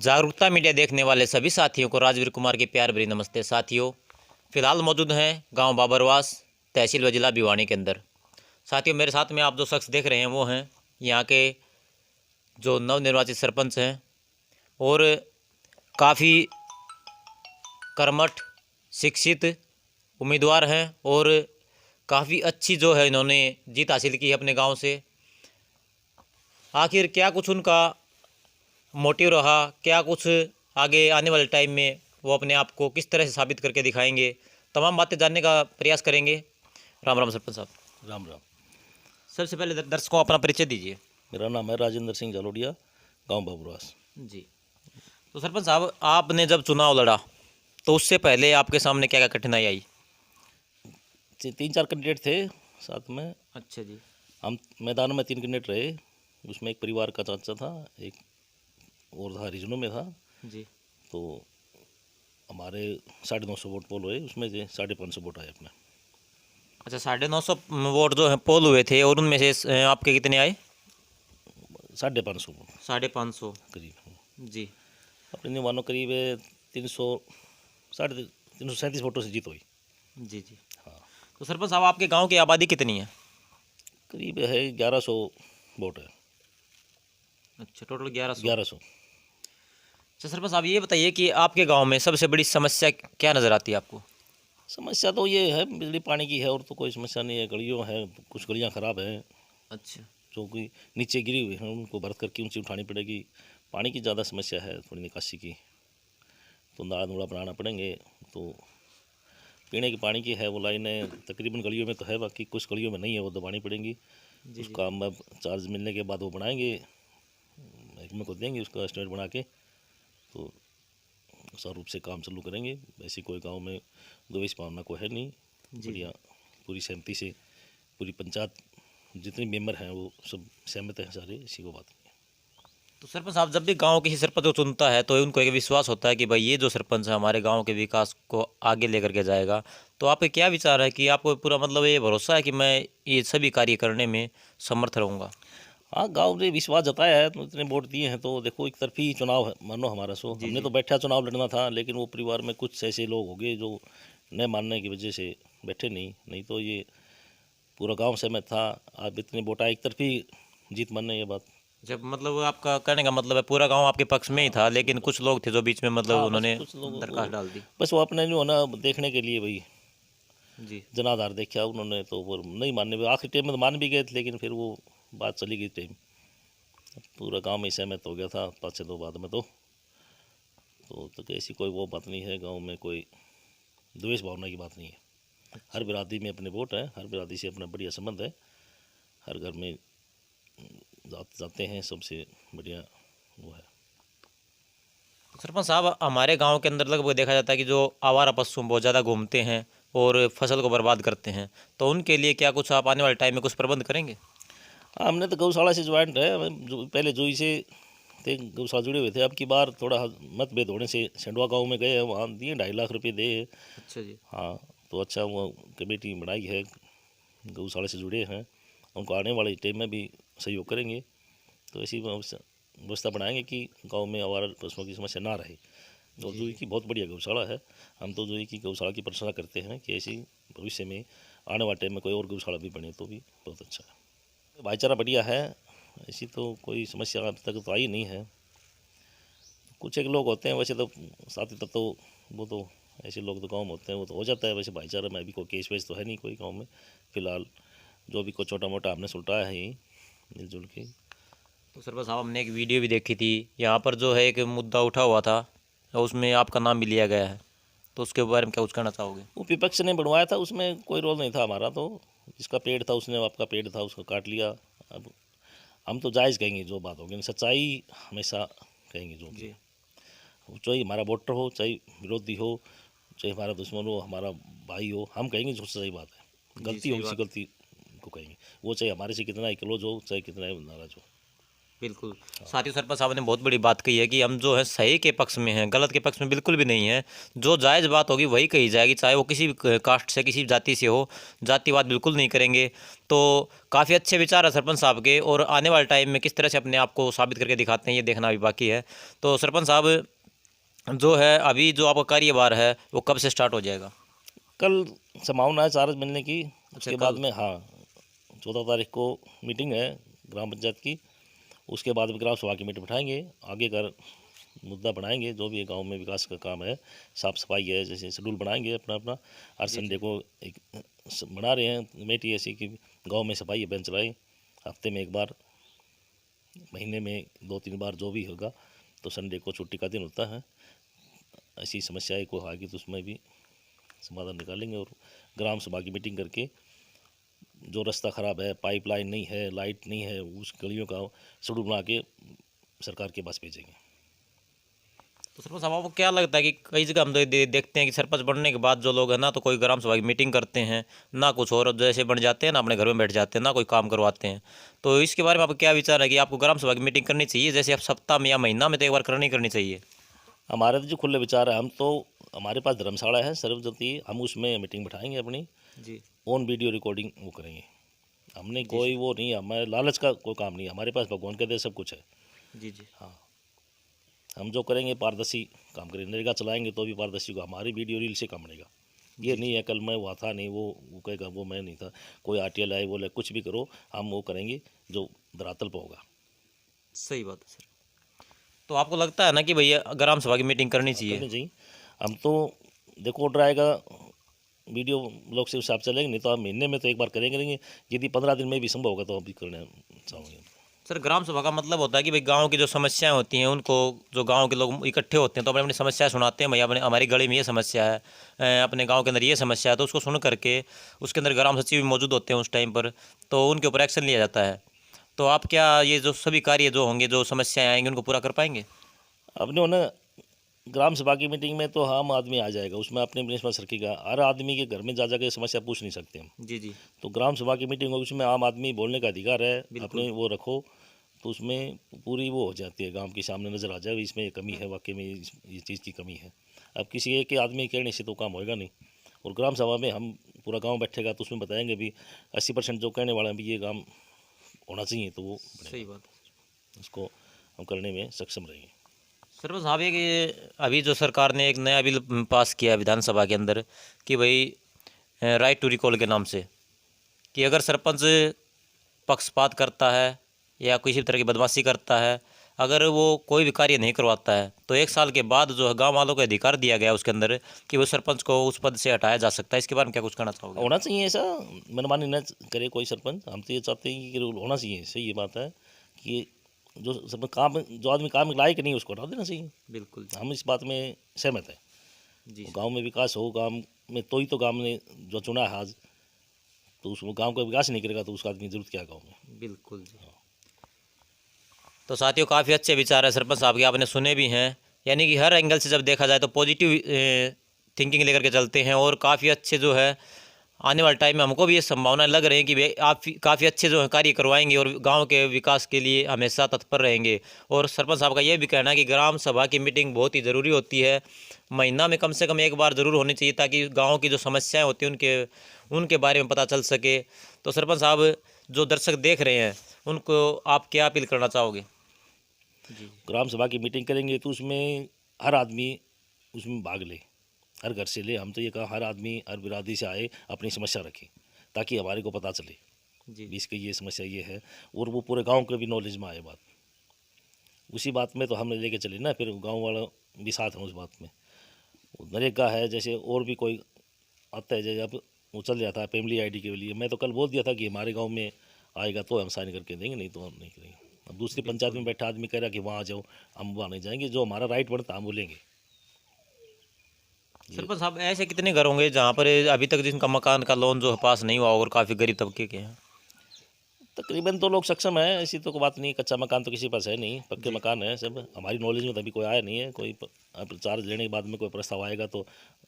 जागरूकता मीडिया देखने वाले सभी साथियों को राजवीर कुमार की प्यार भरी नमस्ते। साथियों, फिलहाल मौजूद हैं गांव बाबरवास, तहसील व जिला भिवानी के अंदर। साथियों, मेरे साथ में आप जो शख्स देख रहे हैं वो हैं यहाँ के जो नवनिर्वाचित सरपंच हैं और काफ़ी कर्मठ शिक्षित उम्मीदवार हैं और काफ़ी अच्छी जो है इन्होंने जीत हासिल की है अपने गांव से। आखिर क्या कुछ उनका मोटिव रहा, क्या कुछ आगे आने वाले टाइम में वो अपने आप को किस तरह से साबित करके दिखाएंगे, तमाम बातें जानने का प्रयास करेंगे। राम राम सरपंच साहब। राम राम। सबसे पहले दर्शकों को अपना परिचय दीजिए। मेरा नाम है राजेंद्र सिंह जालोडिया, गांव बाबूरास। जी, तो सरपंच साहब, आपने जब चुनाव लड़ा तो उससे पहले आपके सामने क्या क्या कठिनाई आई? 3-4 कैंडिडेट थे साथ में। अच्छा जी। हम मैदान में 3 कैंडिडेट रहे। उसमें एक परिवार का चाचा था, एक और था हरिजनों में था। जी। तो हमारे 950 वोट पोल हुए, उसमें से 550 वोट आए अपने। अच्छा, 950 वोट जो है पोल हुए थे और उनमें से आपके कितने आए? 550 वोट 550 करीब। जी। अपने नहीं मानो करीब 337 वोटों से जीत हुई। जी जी। हाँ, तो सरपंच साहब, आपके गांव की आबादी कितनी है? करीब है 1100 वोट है। अच्छा, टोटल 1100। 1100। अच्छा सरपंच साहब, ये बताइए कि आपके गांव में सबसे बड़ी समस्या क्या नज़र आती है आपको? समस्या तो ये है, बिजली पानी की है, और तो कोई समस्या नहीं है। गलियों है, कुछ गलियाँ ख़राब हैं अच्छा। जो कि नीचे गिरी हुई हैं, उनको भरत करके ऊँची उठानी पड़ेगी। पानी की ज़्यादा समस्या है, थोड़ी निकासी की, तो नाला नूड़ा बनाना पड़ेंगे। तो पीने की पानी की है, वो लाइनें तकरीबन गलियों में तो है, बाकी कुछ गलियों में नहीं है, वो दबानी पड़ेंगी। जी जी। उसका हम अब चार्ज मिलने के बाद वो बनाएंगे, महकमे को देंगे उसका एस्टिमेट बना के, तो सुचारू रूप से काम चालू करेंगे। ऐसी कोई गांव में द्वेष भावना को है नहीं, बढ़िया पूरी सहमति से पूरी पंचायत जितने मेंबर हैं वो सब सहमत हैं सारे, इसी को बात नहीं है। तो सरपंच साहब, जब भी गांव किसी सरपंच को चुनता है तो उनको एक विश्वास होता है कि भाई ये जो सरपंच है हमारे गांव के विकास को आगे लेकर के जाएगा। तो आपके क्या विचार है कि आपको पूरा मतलब ये भरोसा है कि मैं ये सभी कार्य करने में समर्थ रहूँगा? हाँ, गांव ने विश्वास जताया है, तो इतने वोट दिए हैं। तो देखो, एक तरफी चुनाव है मानो हमारा। सो जी हमने जी। तो बैठा चुनाव लड़ना था, लेकिन वो परिवार में कुछ ऐसे लोग हो गए जो न मानने की वजह से बैठे नहीं तो ये पूरा गांव सहमत था। आप इतने वोट आए, एक तरफी जीत मानने ये बात। जब मतलब आपका कहने का मतलब है पूरा गांव आपके पक्ष में ही था, लेकिन कुछ लोग थे जो बीच में मतलब हाँ, बस उन्होंने कुछ लोग दरखास्त डाल दी। बस वो अपने जो है ना देखने के लिए भाई जी। जनाधार देखा उन्होंने, तो वो नहीं मानने में आखिरी टाइम में तो मान भी गए थे, लेकिन फिर वो बात चली गई टाइम। पूरा गांव में सहमत हो गया था 5 से 2 बाद में। तो ऐसी कोई वो बात नहीं है, गांव में कोई द्वेष भावना की बात नहीं है। हर बिरादरी में अपने वोट है, हर बिरादरी से अपना बढ़िया संबंध है। हर घर में जाते हैं, सबसे बढ़िया वो है। सरपंच साहब, हमारे गांव के अंदर लगभग देखा जाता है कि जो आवारा पशु बहुत ज़्यादा घूमते हैं और फसल को बर्बाद करते हैं, तो उनके लिए क्या कुछ आप आने वाले टाइम में कुछ प्रबंध करेंगे? हाँ, हमने तो गौशाला से ज्वाइंट है। जो पहले जोई से थे, गौशाला जुड़े हुए थे। अब की बार थोड़ा मतभेद होने से सेंडवा गांव में गए हैं, वहाँ दिए 2.5 लाख रुपए दे। अच्छा जी। हाँ, तो अच्छा वो कमेटी बनाई है, गौशाला से जुड़े हैं, उनको आने वाले टाइम में भी सहयोग करेंगे। तो ऐसी व्यवस्था बनाएंगे कि गांव में आवारा पशुओं की समस्या ना रहे। तो जोई की बहुत बढ़िया गौशाला है। हम तो जोई की गौशाला की प्रशंसा करते हैं कि ऐसी भविष्य में आने वाले टाइम में कोई और गौशाला भी बने तो भी बहुत अच्छा है। भाईचारा बढ़िया है, ऐसी तो कोई समस्या अब तक तो आई नहीं है। कुछ एक लोग होते हैं वैसे तो साथी तत्व, तो वो तो ऐसे लोग तो गाँव में होते हैं, वो तो हो जाता है। वैसे भाईचारा में अभी कोई केस वेस तो है नहीं कोई गाँव में फिलहाल। जो भी कोई छोटा मोटा हमने सुलटाया है यही मिलजुल के। तो सरपंच साहब, हमने एक वीडियो भी देखी थी, यहाँ पर जो है एक मुद्दा उठा हुआ था और उसमें आपका नाम भी लिया गया है, तो उसके बारे में क्या कुछ कहना चाहोगे? वो विपक्ष ने बढ़वाया था, उसमें कोई रोल नहीं था हमारा। तो जिसका पेड़ था उसने आपका पेड़ था उसको काट लिया। अब हम तो जायज़ कहेंगे जो बात होगी, सच्चाई हमेशा कहेंगे जो भी। चाहे हमारा वोटर हो, चाहे विरोधी हो, चाहे हमारा दुश्मन हो, हमारा भाई हो, हम कहेंगे जो सही बात है। जी, गलती हो सही किसी बात। गलती को कहेंगे, वो चाहे हमारे से कितना ही क्लोज हो, चाहे कितना ही नाराज हो। बिल्कुल। साथियों, सरपंच साहब ने बहुत बड़ी बात कही है कि हम जो है सही के पक्ष में हैं, गलत के पक्ष में बिल्कुल भी नहीं है। जो जायज़ बात होगी वही कही जाएगी, चाहे वो किसी भी कास्ट से, किसी भी जाति से हो। जातिवाद बिल्कुल नहीं करेंगे। तो काफ़ी अच्छे विचार है सरपंच साहब के, और आने वाले टाइम में किस तरह से अपने आप को साबित करके दिखाते हैं ये देखना भी बाकी है। तो सरपंच साहब, जो है अभी जो आपका कार्यभार है वो कब से स्टार्ट हो जाएगा? कल संभावना है चार्ज मिलने की। उसके बाद कल। में, हाँ, 14 तारीख को मीटिंग है ग्राम पंचायत की। उसके बाद में ग्राम सभा की मीटिंग बिठाएंगे, आगे का मुद्दा बनाएंगे। जो भी गांव में विकास का काम है, साफ़ सफाई है, जैसे शेड्यूल बनाएंगे अपना अपना। हर संडे को एक बना रहे हैं कमेटी ऐसी कि गांव में सफाई अभियान चलाएं। हफ्ते में एक बार, महीने में 2-3 बार, जो भी होगा। तो संडे को छुट्टी का दिन होता है। ऐसी समस्याएं को आएगी तो उसमें भी समाधान निकालेंगे। और ग्राम सभा की मीटिंग करके जो रास्ता ख़राब है, पाइपलाइन नहीं है, लाइट नहीं है, उस गलियों का शेड्यूल बना के सरकार के पास भेजेंगे। तो सरपंच साहब, आपको क्या लगता है कि कई जगह हम देखते हैं कि सरपंच बनने के बाद जो लोग हैं ना, तो कोई ग्राम सभा की मीटिंग करते हैं ना, कुछ और जैसे बन जाते हैं ना, अपने घर में बैठ जाते हैं ना, कोई काम करवाते हैं। तो इसके बारे में आपका क्या विचार है कि आपको ग्राम सभा की मीटिंग करनी चाहिए, जैसे आप सप्ताह में या महीना में तो एक बार करनी चाहिए? हमारे तो जो खुले विचार है, हम तो, हमारे पास धर्मशाला है सर्वजनीय, हम उसमें मीटिंग बिठाएंगे अपनी। जी ऑन वीडियो रिकॉर्डिंग वो करेंगे। हमने जी कोई वो नहीं, हमारे लालच का कोई काम नहीं है। हमारे पास भगवान के दे सब कुछ है। जी जी। हाँ, हम जो करेंगे पारदर्शी काम करेंगे। नरेगा चलाएंगे तो भी पारदर्शी को, हमारी वीडियो रील से काम बनेगा। ये नहीं है कल मैं वहाँ था नहीं, वो कहेगा वो मैं नहीं था, कोई आरटीएल आए बोले कुछ भी करो, हम वो करेंगे जो धरातल पर होगा। सही बात है सर। तो आपको लगता है ना कि भैया ग्राम सभा की मीटिंग करनी चाहिए? करनी चाहिए। हम तो देखो, ऑर्डर आएगा, वीडियो ब्लॉग से हिसाब चलेंगे, नहीं तो हम महीने में तो एक बार करेंगे। यदि 15 दिन में भी संभव होगा तो हम भी करना चाहेंगे। सर, ग्राम सभा का मतलब होता है कि भाई गांव की जो समस्याएं होती हैं उनको, जो गांव के लोग इकट्ठे होते हैं तो अपनी अपनी समस्याएं सुनाते हैं। भैया अपने हमारी गली में ये समस्या है, अपने गांव के अंदर ये समस्या है, तो उसको सुन करके उसके अंदर ग्राम सचिव भी मौजूद होते हैं उस टाइम पर, तो उनके ऊपर एक्शन लिया जाता है। तो आप क्या ये जो सभी कार्य जो होंगे, जो समस्याएं आएंगी, उनको पूरा कर पाएंगे? अपने ना ग्राम सभा की मीटिंग में तो आम आदमी आ जाएगा, उसमें अपने अपनी समस्या रखेगा। हर आदमी के घर में जा जाकर समस्या पूछ नहीं सकते हम। जी जी। तो ग्राम सभा की मीटिंग होगी, उसमें आम आदमी बोलने का अधिकार है। बिल्कुल। अपने वो रखो तो उसमें पूरी वो हो जाती है, गांव के सामने नज़र आ जाए इसमें ये कमी है, वाकई में ये चीज़ की कमी है। अब किसी एक आदमी कहने से तो काम होएगा नहीं। और ग्राम सभा में हम पूरा गांव बैठेगा तो उसमें बताएंगे भी 80% जो कहने वाला है भी ये काम होना चाहिए, तो वो सही बात है। उसको हम करने में सक्षम रहेंगे। सरपंच साहब, एक अभी जो सरकार ने एक नया बिल पास किया है विधानसभा के अंदर कि भाई राइट टू रिकॉल के नाम से, कि अगर सरपंच पक्षपात करता है या किसी भी तरह की बदमाशी करता है, अगर वो कोई भी कार्य नहीं करवाता है, तो 1 साल के बाद जो है गांव वालों को अधिकार दिया गया है उसके अंदर कि वो सरपंच को उस पद से हटाया जा सकता है। इसके बारे में क्या कुछ कहना चाहोगे? होना चाहिए ऐसा, मनमानी न करे कोई सरपंच। हम तो ये चाहते हैं कि रूल होना चाहिए। सही ये बात है कि जो सब काम, जो आदमी काम लायक नहीं उसको हटा देना चाहिए। बिल्कुल हम इस बात में सहमत हैं। जी। गांव में विकास हो, गांव में तो ही तो गांव ने जो चुना है आज, तो उस गांव का विकास नहीं करेगा तो उसका आदमी जरूरत क्या है गाँव में। बिल्कुल जी। तो साथियों, काफ़ी अच्छे विचार है सरपंच साहब के, आपने सुने भी हैं। यानी कि हर एंगल से जब देखा जाए तो पॉजिटिव थिंकिंग लेकर के चलते हैं, और काफ़ी अच्छे जो है आने वाले टाइम में हमको भी ये संभावना लग रही है कि भाई आप काफ़ी अच्छे जो है कार्य करवाएंगे और गांव के विकास के लिए हमेशा तत्पर रहेंगे। और सरपंच साहब का ये भी कहना है कि ग्राम सभा की मीटिंग बहुत ही ज़रूरी होती है, महीना में कम से कम एक बार ज़रूर होनी चाहिए, ताकि गाँव की जो समस्याएँ होती हैं उनके बारे में पता चल सके। तो सरपंच साहब, जो दर्शक देख रहे हैं उनको आप क्या अपील करना चाहोगे? जी। ग्राम सभा की मीटिंग करेंगे तो उसमें हर आदमी उसमें भाग ले, हर घर से ले। हम तो ये कहा हर आदमी, हर बिरादरी से आए, अपनी समस्या रखे, ताकि हमारे को पता चले जी भी इसकी ये समस्या ये है, और वो पूरे गांव के भी नॉलेज में आए बात। उसी बात में तो हम लेके चले ना, फिर गांव वाला भी साथ हैं उस बात में। नरेगा है, जैसे और भी कोई आता है, जैसे अब वो चल जाता है फैमिली आईडी के लिए। मैं तो कल बोल दिया था कि हमारे गांव में आएगा तो हम साइन करके देंगे, नहीं तो हम नहीं करेंगे। अब दूसरी पंचायत में बैठा आदमी कह रहा कि वहाँ आ जाओ, हम वहाँ नहीं जाएंगे। जो हमारा राइट बनता हम बोलेंगे। सरपंच साहब, ऐसे कितने घर होंगे जहाँ पर अभी तक जिनका मकान का लोन जो है पास नहीं हुआ और काफ़ी गरीब तबके के हैं? तकरीबन तो लोग सक्षम है, ऐसी तो कोई बात नहीं। कच्चा मकान तो किसी के पास है नहीं, पक्के मकान है सब। हमारी नॉलेज में तो अभी कोई आया नहीं है। कोई चार्ज लेने के बाद में कोई प्रस्ताव आएगा तो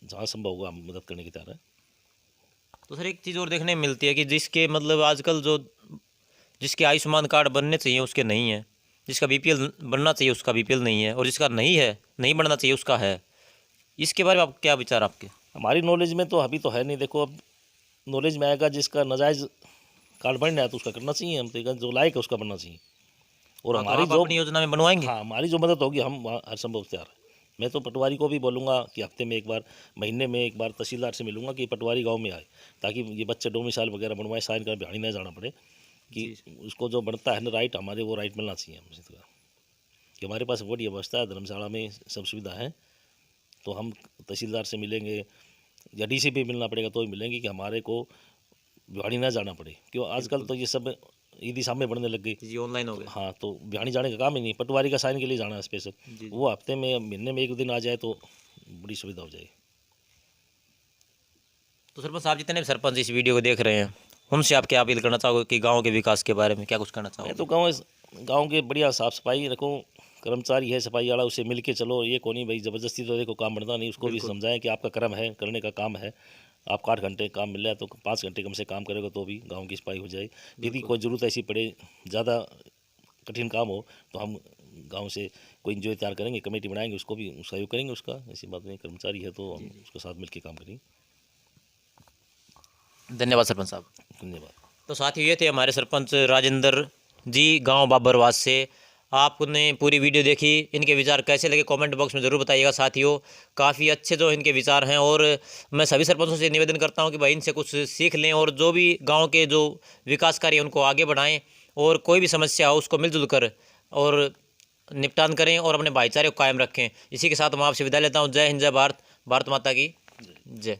जहाँ संभव होगा हम मदद करने की तैयार है। तो सर, एक चीज़ और देखने में मिलती है कि जिसके मतलब आजकल जो जिसके आयुष्मान कार्ड बनने चाहिए उसके नहीं है, जिसका बीपीएल बनना चाहिए उसका बीपीएल नहीं है, और जिसका नहीं बनना चाहिए उसका है। इसके बारे में आप क्या विचार आपके? हमारी नॉलेज में तो अभी तो है नहीं। देखो, अब नॉलेज में आएगा, जिसका नाजायज़ कार्ड बन रहा है तो उसका करना चाहिए। हम तो जो लायक है उसका बनना चाहिए। और हाँ, तो हमारी आप जो अपनी योजना में बनवाएंगे? हाँ, हमारी जो मदद होगी हम हर संभव तैयार है। मैं तो पटवारी को भी बोलूँगा कि हफ्ते में एक बार, महीने में एक बार तहसीलदार से मिलूंगा कि पटवारी गांव में आए, ताकि ये बच्चे डोमिसाइल वगैरह बनवाए, साइन कर बिहाड़ी नहीं जाना पड़े, कि उसको जो बनता है ना राइट, हमारे वो राइट मिलना चाहिए हमसे। तो कि हमारे पास बड़ी व्यवस्था है, धर्मशाला में सब सुविधा है, तो हम तहसीलदार से मिलेंगे या डीसी भी मिलना पड़ेगा तो ही मिलेंगे, कि हमारे को बिहाड़ी ना जाना पड़े। क्यों आजकल तो ये सब ईदी सामने बढ़ने लग गई जी, ऑनलाइन हो गया। हाँ, तो बिहाड़ी जाने का काम ही नहीं, पटवारी का साइन के लिए जाना है स्पेशल। वो हफ्ते में, महीने में एक दिन आ जाए तो बड़ी सुविधा हो जाएगी। तो सरपंच साहब, जितने भी सरपंच इस वीडियो को देख रहे हैं, उनसे आप क्या अपील करना चाहोगे कि गांव के विकास के बारे में क्या कुछ कहना चाहोगे? मैं तो गाँव के बढ़िया साफ़ सफाई रखो, कर्मचारी है सफाई वाला, उसे मिल के चलो। ये को नहीं भाई ज़बरदस्ती तो देखो काम बनता नहीं, उसको भी समझाएं कि आपका कर्म है, करने का काम है। आपको 8 घंटे काम मिल रहा है तो 5 घंटे कम से काम करेगा तो भी गांव की सफाई हो जाए। यदि कोई ज़रूरत ऐसी पड़े, ज़्यादा कठिन काम हो, तो हम गांव से कोई इंजॉय तैयार करेंगे, कमेटी बनाएंगे, उसको भी सहयोग करेंगे उसका। ऐसी बात नहीं, कर्मचारी है तो हम उसके साथ मिल के काम करेंगे। धन्यवाद सरपंच साहब। धन्यवाद। तो साथियों, ये थे हमारे सरपंच राजेंद्र जी, गांव बाबरवास से। आपने पूरी वीडियो देखी, इनके विचार कैसे लगे कमेंट बॉक्स में ज़रूर बताइएगा साथियों। काफ़ी अच्छे जो इनके विचार हैं, और मैं सभी सरपंचों से निवेदन करता हूं कि भाई इनसे कुछ सीख लें, और जो भी गांव के जो विकास कार्य हैं उनको आगे बढ़ाएं, और कोई भी समस्या हो उसको मिलजुल कर और निपटान करें, और अपने भाईचारे को कायम रखें। इसी के साथ मैं आपसे विदा लेता हूँ। जय हिंद, जय भारत, भारत माता की जय।